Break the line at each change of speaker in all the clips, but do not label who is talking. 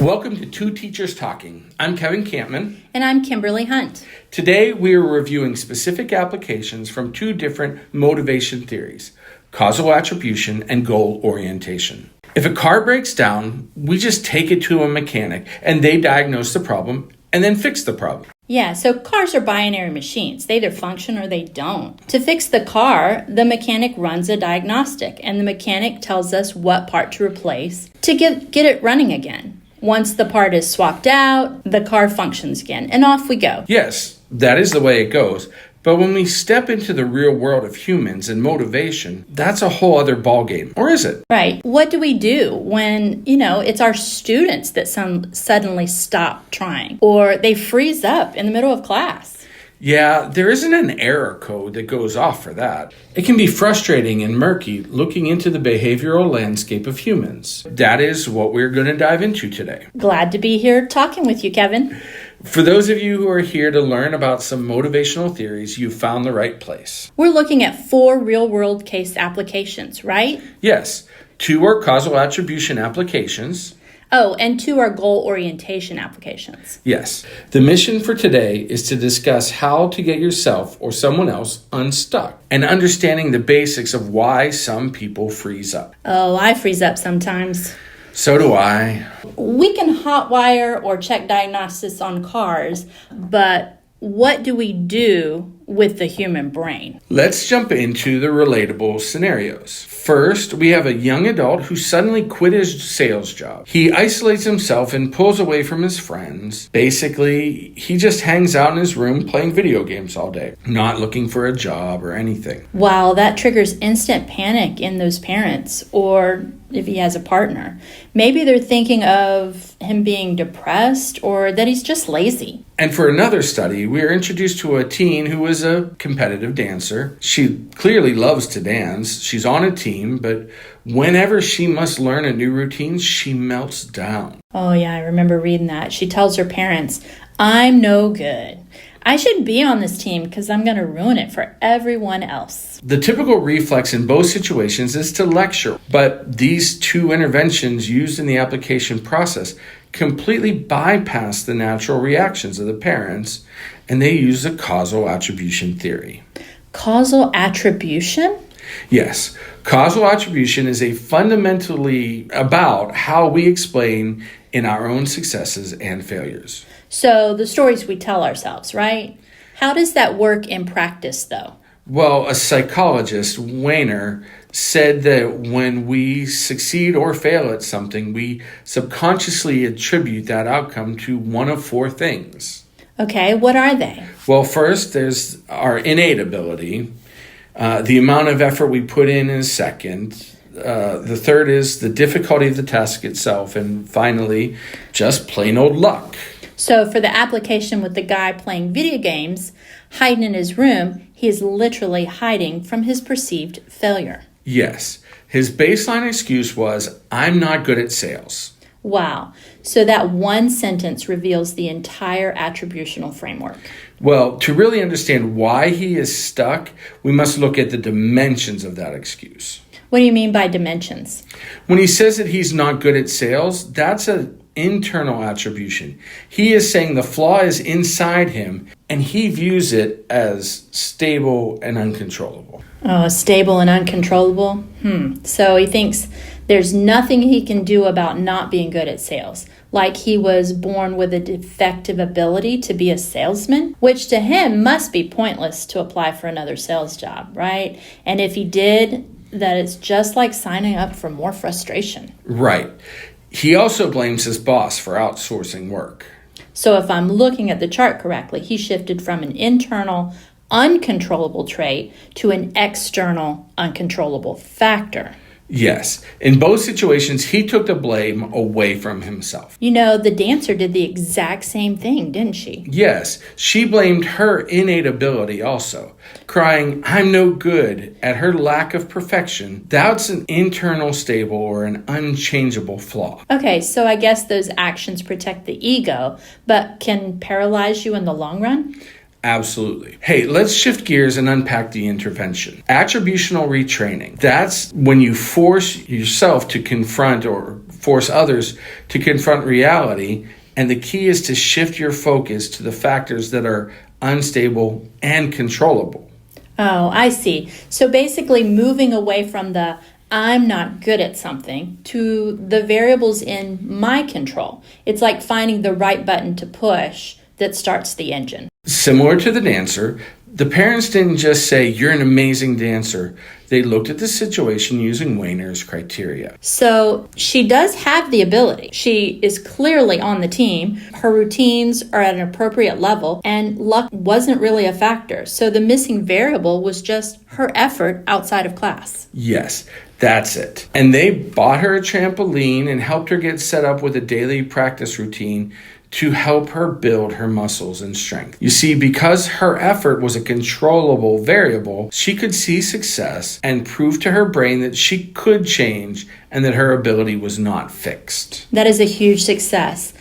Welcome to Two Teachers Talking. I'm Kevin Campman.
And I'm Kimberly Hunt.
Today we are reviewing specific applications from two different motivation theories, causal attribution and goal orientation. If a car breaks down, we just take it to a mechanic and they diagnose the problem and then fix the problem.
Yeah, so cars are binary machines. They either function or they don't. To fix the car, the mechanic runs a diagnostic, and the mechanic tells us what part to replace to get it running again. Once the part is swapped out, the car functions again, and off we go.
Yes, that is the way it goes. But when we step into the real world of humans and motivation, that's a whole other ballgame. Or is it?
Right. What do we do when, it's our students that suddenly stop trying or they freeze up in the middle of class?
Yeah, there isn't an error code that goes off for that. It can be frustrating and murky looking into the behavioral landscape of humans. That is what we're going to dive into today.
Glad to be here talking with you, Kevin.
For those of you who are here to learn about some motivational theories, you found the right place.
We're looking at 4 real-world case applications, right?
Yes, 2 are causal attribution applications.
Oh, and 2 are goal orientation applications.
Yes. The mission for today is to discuss how to get yourself or someone else unstuck and understanding the basics of why some people freeze up.
Oh, I freeze up sometimes.
So do I.
We can hotwire or check diagnostics on cars, but what do we do with the human brain?
Let's jump into the relatable scenarios. First, we have a young adult who suddenly quit his sales job. He isolates himself and pulls away from his friends. Basically, he just hangs out in his room playing video games all day, not looking for a job or anything.
Wow, that triggers instant panic in those parents, or if he has a partner. Maybe they're thinking of him being depressed or that he's just lazy.
And for another study, we are introduced to a teen who is a competitive dancer. She clearly loves to dance. She's on a team, but whenever she must learn a new routine, she melts down.
Oh yeah, I remember reading that. She tells her parents, "I'm no good. I should be on this team because I'm going to ruin it for everyone else."
The typical reflex in both situations is to lecture, but these 2 interventions used in the application process completely bypass the natural reactions of the parents, and they use the causal attribution theory.
Causal attribution?
Yes, causal attribution is fundamentally about how we explain in our own successes and failures.
So the stories we tell ourselves, right? How does that work in practice, though?
Well, a psychologist, Weiner, said that when we succeed or fail at something, we subconsciously attribute that outcome to one of 4 things.
Okay, what are they?
Well, first, there's our innate ability. The amount of effort we put in is second. The third is the difficulty of the task itself. And finally, just plain old luck.
So for the application with the guy playing video games, hiding in his room, he is literally hiding from his perceived failure.
Yes. His baseline excuse was, "I'm not good at sales."
Wow. So that one sentence reveals the entire attributional framework.
Well, to really understand why he is stuck, we must look at the dimensions of that excuse.
What do you mean by dimensions?
When he says that he's not good at sales, that's an internal attribution. He is saying the flaw is inside him, and he views it as stable and uncontrollable.
Oh, stable and uncontrollable? So he thinks there's nothing he can do about not being good at sales. Like he was born with a defective ability to be a salesman, which to him must be pointless to apply for another sales job, right? And if he did, that it's just like signing up for more frustration.
Right. He also blames his boss for outsourcing work.
So if I'm looking at the chart correctly, he shifted from an internal, uncontrollable trait to an external, uncontrollable factor.
Yes. In both situations, he took the blame away from himself.
The dancer did the exact same thing, didn't she?
Yes. She blamed her innate ability also, crying, "I'm no good," at her lack of perfection. That's an internal stable or an unchangeable flaw.
Okay, so I guess those actions protect the ego, but can paralyze you in the long run?
Absolutely. Hey, let's shift gears and unpack the intervention. Attributional retraining. That's when you force yourself to confront or force others to confront reality. And the key is to shift your focus to the factors that are unstable and controllable.
Oh, I see. So basically moving away from the I'm not good at something to the variables in my control. It's like finding the right button to push that starts the engine.
Similar to the dancer, the parents didn't just say, "You're an amazing dancer." They looked at the situation using Wehner's criteria.
So she does have the ability. She is clearly on the team. Her routines are at an appropriate level, and luck wasn't really a factor. So the missing variable was just her effort outside of class.
Yes, that's it. And they bought her a trampoline and helped her get set up with a daily practice routine to help her build her muscles and strength. You see, because her effort was a controllable variable, she could see success and prove to her brain that she could change and that her ability was not fixed.
That is a huge success.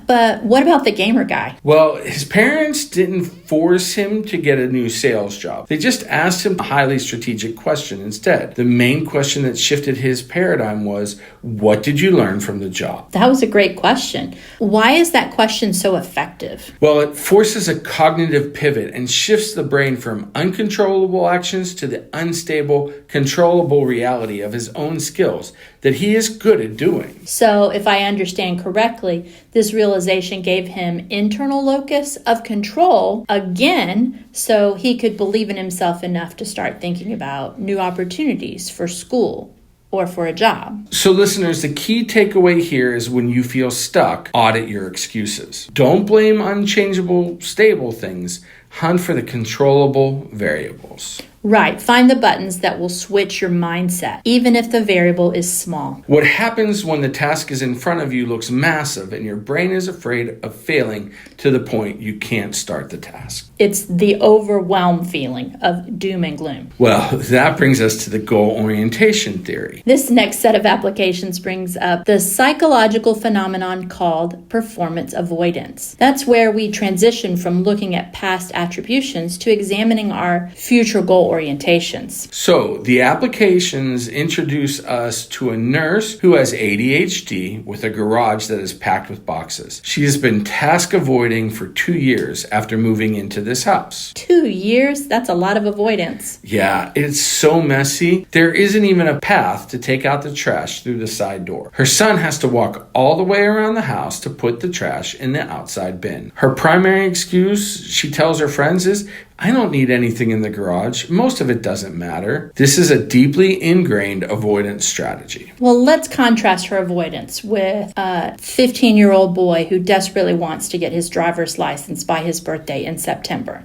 But what about the gamer guy?
Well, his parents didn't force him to get a new sales job. They just asked him a highly strategic question instead. The main question that shifted his paradigm was, what did you learn from the job?
That was a great question. Why is that question so effective?
Well, it forces a cognitive pivot and shifts the brain from uncontrollable actions to the unstable, controllable reality of his own skills that he is good at doing.
So, if I understand correctly, this realization gave him internal locus of control again, so he could believe in himself enough to start thinking about new opportunities for school or for a job.
So listeners, the key takeaway here is when you feel stuck, audit your excuses. Don't blame unchangeable, stable things. Hunt for the controllable variables.
Right. Find the buttons that will switch your mindset, even if the variable is small.
What happens when the task is in front of you looks massive and your brain is afraid of failing to the point you can't start the task?
It's the overwhelmed feeling of doom and gloom.
Well, that brings us to the goal orientation theory.
This next set of applications brings up the psychological phenomenon called performance avoidance. That's where we transition from looking at past attributions to examining our future goal orientations.
So the applications introduce us to a nurse who has ADHD with a garage that is packed with boxes. She has been task avoiding for 2 years after moving into this house.
2 years? That's a lot of avoidance.
Yeah, it's so messy. There isn't even a path to take out the trash through the side door. Her son has to walk all the way around the house to put the trash in the outside bin. Her primary excuse, she tells her friends, is, "I don't need anything in the garage. Most of it doesn't matter." This is a deeply ingrained avoidance strategy.
Well, let's contrast her avoidance with a 15-year-old boy who desperately wants to get his driver's license by his birthday in September.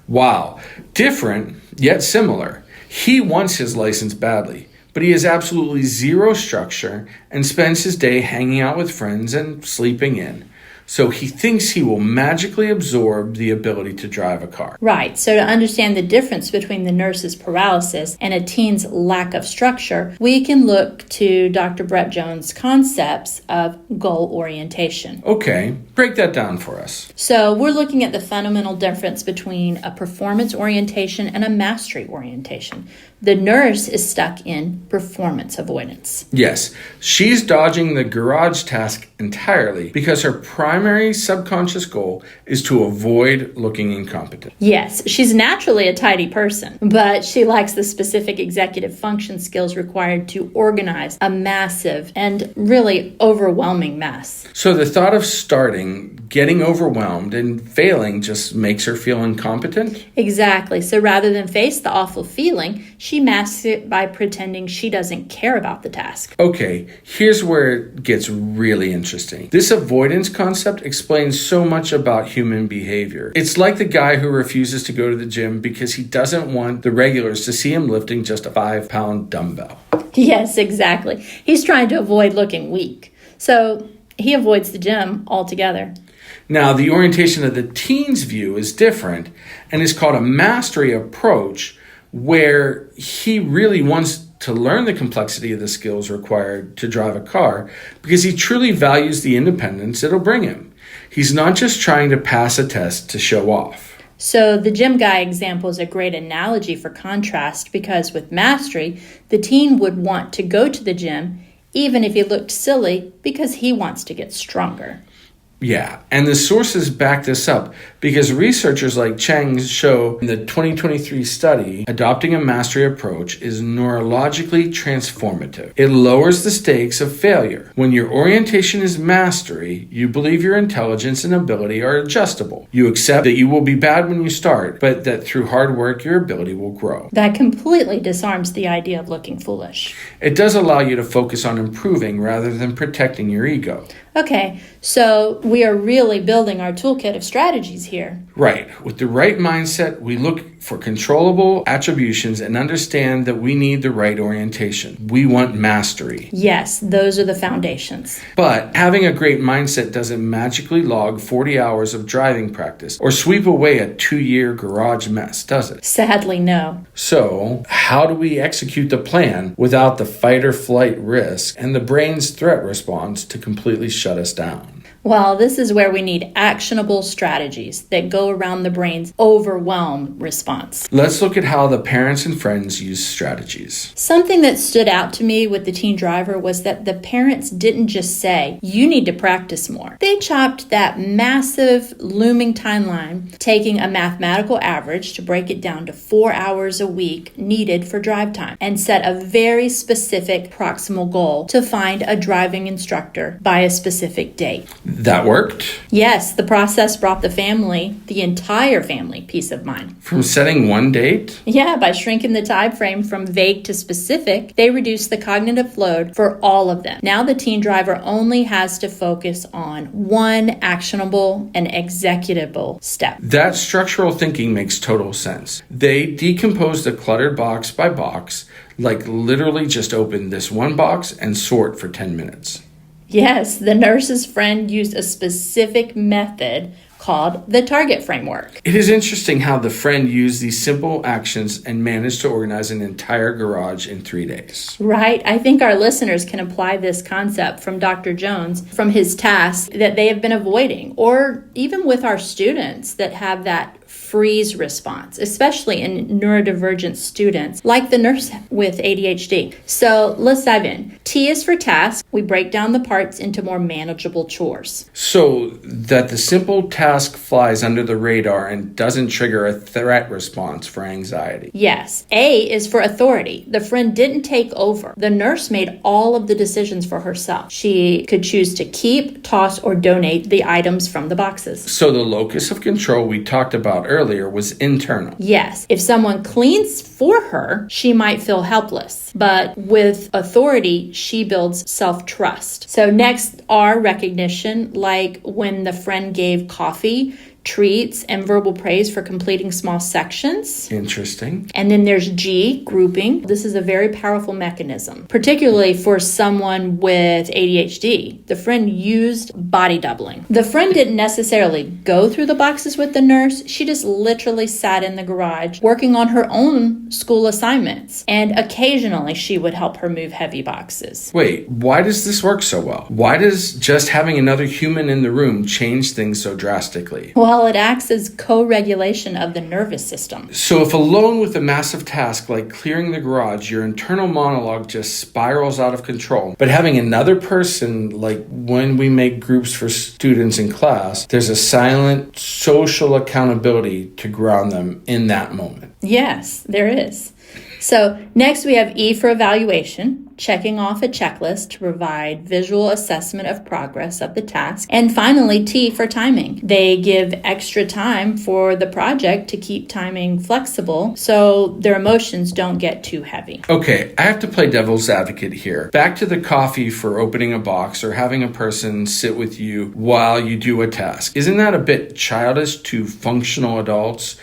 Wow. Different, yet similar. He wants his license badly, but he has absolutely zero structure and spends his day hanging out with friends and sleeping in. So he thinks he will magically absorb the ability to drive a car.
Right. So to understand the difference between the nurse's paralysis and a teen's lack of structure, we can look to Dr. Brett Jones' concepts of goal orientation.
Okay, break that down for us.
So we're looking at the fundamental difference between a performance orientation and a mastery orientation. The nurse is stuck in performance avoidance.
Yes, she's dodging the garage task entirely because her primary subconscious goal is to avoid looking incompetent.
Yes, she's naturally a tidy person, but she lacks the specific executive function skills required to organize a massive and really overwhelming mess.
So the thought of starting, getting overwhelmed, and failing just makes her feel incompetent?
Exactly. So rather than face the awful feeling, she masks it by pretending she doesn't care about the task.
Okay, here's where it gets really interesting. This avoidance concept explains so much about human behavior. It's like the guy who refuses to go to the gym because he doesn't want the regulars to see him lifting just a 5-pound dumbbell.
Yes, exactly. He's trying to avoid looking weak. So he avoids the gym altogether.
Now, the orientation of the teen's view is different and is called a mastery approach, where he really wants to learn the complexity of the skills required to drive a car because he truly values the independence it'll bring him. He's not just trying to pass a test to show off.
So the gym guy example is a great analogy for contrast because with mastery, the teen would want to go to the gym even if he looked silly because he wants to get stronger.
Yeah, and the sources back this up because researchers like Chang show in the 2023 study, adopting a mastery approach is neurologically transformative. It lowers the stakes of failure. When your orientation is mastery, you believe your intelligence and ability are adjustable. You accept that you will be bad when you start, but that through hard work, your ability will grow.
That completely disarms the idea of looking foolish.
It does allow you to focus on improving rather than protecting your ego.
Okay, so we are really building our toolkit of strategies here.
Right. With the right mindset, we look for controllable attributions and understand that we need the right orientation. We want mastery.
Yes, those are the foundations.
But having a great mindset doesn't magically log 40 hours of driving practice or sweep away a 2-year garage mess, does it?
Sadly, no.
So, how do we execute the plan without the fight or flight risk and the brain's threat response to completely shut us down?
Well, this is where we need actionable strategies that go around the brain's overwhelm response.
Let's look at how the parents and friends use strategies.
Something that stood out to me with the teen driver was that the parents didn't just say, you need to practice more. They chopped that massive looming timeline, taking a mathematical average to break it down to 4 hours a week needed for drive time, and set a very specific proximal goal to find a driving instructor by a specific date.
That worked?
Yes, the process brought the entire family, peace of mind.
From setting one date?
Yeah, by shrinking the time frame from vague to specific, they reduced the cognitive load for all of them. Now the teen driver only has to focus on one actionable and executable step.
That structural thinking makes total sense. They decomposed the cluttered box by box, like literally just open this one box and sort for 10 minutes.
Yes, the nurse's friend used a specific method called the target framework.
It is interesting how the friend used these simple actions and managed to organize an entire garage in 3 days.
Right. I think our listeners can apply this concept from Dr. Jones from his task that they have been avoiding, or even with our students that have that freeze response, especially in neurodivergent students like the nurse with ADHD. So let's dive in. T is for task. We break down the parts into more manageable chores.
So that the simple task flies under the radar and doesn't trigger a threat response for anxiety.
Yes. A is for authority. The friend didn't take over. The nurse made all of the decisions for herself. She could choose to keep, toss, or donate the items from the boxes.
So the locus of control we talked about earlier was internal.
Yes. If someone cleans for her, she might feel helpless. But with authority, she builds self-trust. So next, R, recognition, like when the friend gave coffee, treats, and verbal praise for completing small sections.
Interesting.
And then there's G, grouping. This is a very powerful mechanism, particularly for someone with ADHD. The friend used body doubling. The friend didn't necessarily go through the boxes with the nurse. She just literally sat in the garage working on her own school assignments. And occasionally she would help her move heavy boxes.
Wait, why does this work so well? Why does just having another human in the room change things so drastically?
Well, it acts as co-regulation of the nervous system.
So if alone with a massive task like clearing the garage, your internal monologue just spirals out of control. But having another person, like when we make groups for students in class, there's a silent social accountability to ground them in that moment.
Yes, there is. So next we have E for evaluation, checking off a checklist to provide visual assessment of progress of the task. And finally, T for timing. They give extra time for the project to keep timing flexible so their emotions don't get too heavy.
Okay, I have to play devil's advocate here. Back to the coffee for opening a box or having a person sit with you while you do a task. Isn't that a bit childish to functional adults?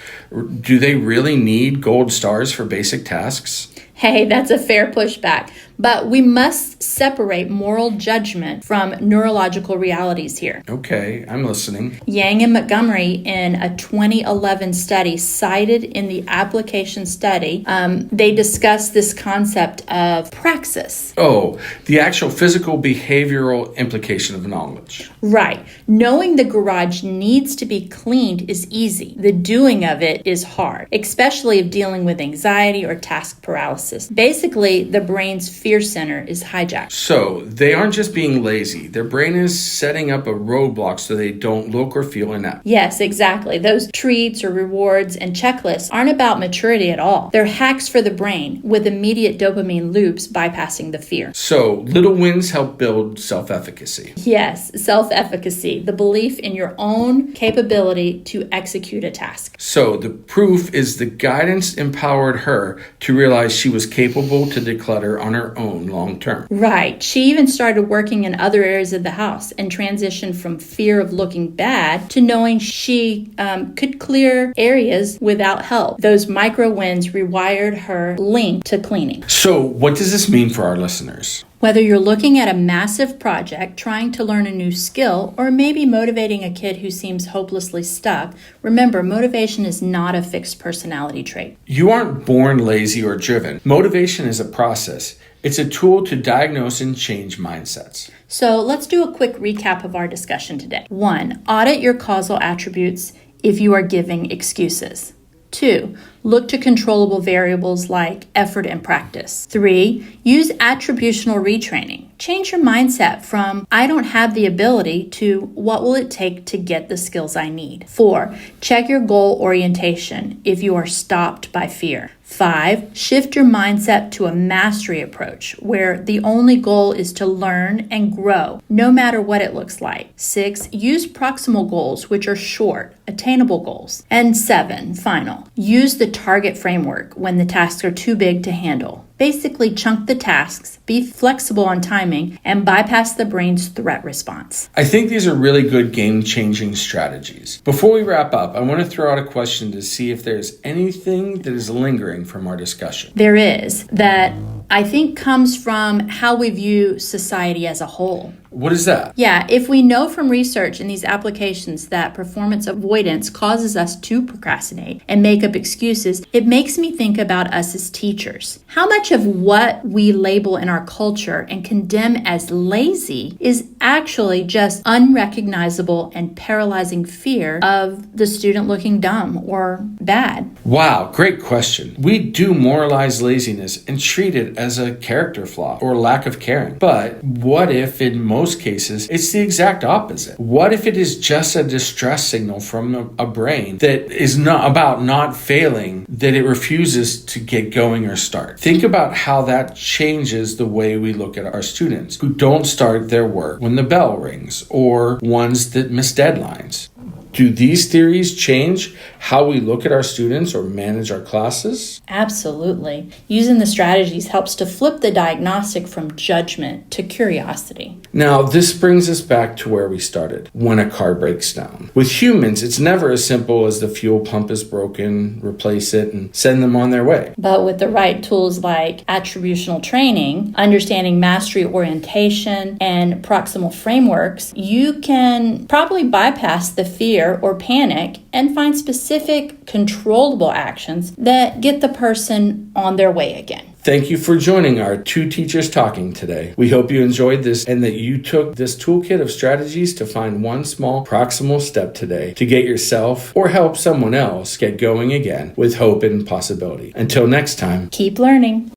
Do they really need gold stars for basic tasks?
Hey, that's a fair pushback. But we must separate moral judgment from neurological realities here.
Okay, I'm listening.
Yang and Montgomery in a 2011 study cited in the application study, they discussed this concept of praxis.
Oh, the actual physical behavioral implication of knowledge.
Right. Knowing the garage needs to be cleaned is easy. The doing of it is hard, especially if dealing with anxiety or task paralysis. Basically, the brain's fear center is hijacking hijacked.
So they aren't just being lazy. Their brain is setting up a roadblock so they don't look or feel inept.
Yes, exactly. Those treats or rewards and checklists aren't about maturity at all. They're hacks for the brain with immediate dopamine loops bypassing the fear.
So little wins help build self-efficacy.
Yes, self-efficacy, the belief in your own capability to execute a task.
So the proof is the guidance empowered her to realize she was capable to declutter on her own long term.
Right. She even started working in other areas of the house and transitioned from fear of looking bad to knowing she could clear areas without help. Those micro wins rewired her link to cleaning.
So what does this mean for our listeners?
Whether you're looking at a massive project, trying to learn a new skill, or maybe motivating a kid who seems hopelessly stuck, remember, motivation is not a fixed personality trait.
You aren't born lazy or driven. Motivation is a process. It's a tool to diagnose and change mindsets.
So let's do a quick recap of our discussion today. 1. Audit your causal attributes if you are giving excuses. 2. Look to controllable variables like effort and practice. 3. Use attributional retraining. Change your mindset from I don't have the ability to what will it take to get the skills I need. 4. Check your goal orientation if you are stopped by fear. 5. Shift your mindset to a mastery approach where the only goal is to learn and grow, no matter what it looks like. 6. Use proximal goals, which are short, attainable goals. And 7, final, use the target framework when the tasks are too big to handle. Basically, chunk the tasks, be flexible on timing, and bypass the brain's threat response.
I think these are really good game-changing strategies. Before we wrap up, I want to throw out a question to see if there's anything that is lingering from our discussion.
There is, that I think comes from how we view society as a whole.
What is that?
Yeah, if we know from research in these applications that performance avoidance causes us to procrastinate and make up excuses, it makes me think about us as teachers. How much of what we label in our culture and condemn as lazy is actually just unrecognizable and paralyzing fear of the student looking dumb or bad?
Wow, great question. We do moralize laziness and treat it as a character flaw or lack of caring. But what if in most cases it's the exact opposite? What if it is just a distress signal from a brain that is not about not failing, that it refuses to get going or start? Think about how that changes the way we look at our students who don't start their work when the bell rings or ones that miss deadlines. Do these theories change how we look at our students or manage our classes?
Absolutely. Using the strategies helps to flip the diagnostic from judgment to curiosity.
Now, this brings us back to where we started, when a car breaks down. With humans, it's never as simple as the fuel pump is broken, replace it, and send them on their way.
But with the right tools like attributional training, understanding mastery orientation, and proximal frameworks, you can probably bypass the fear or panic and find specific controllable actions that get the person on their way again.
Thank you for joining our Two Teachers Talking today. We hope you enjoyed this and that you took this toolkit of strategies to find one small proximal step today to get yourself or help someone else get going again with hope and possibility. Until next time,
Keep learning.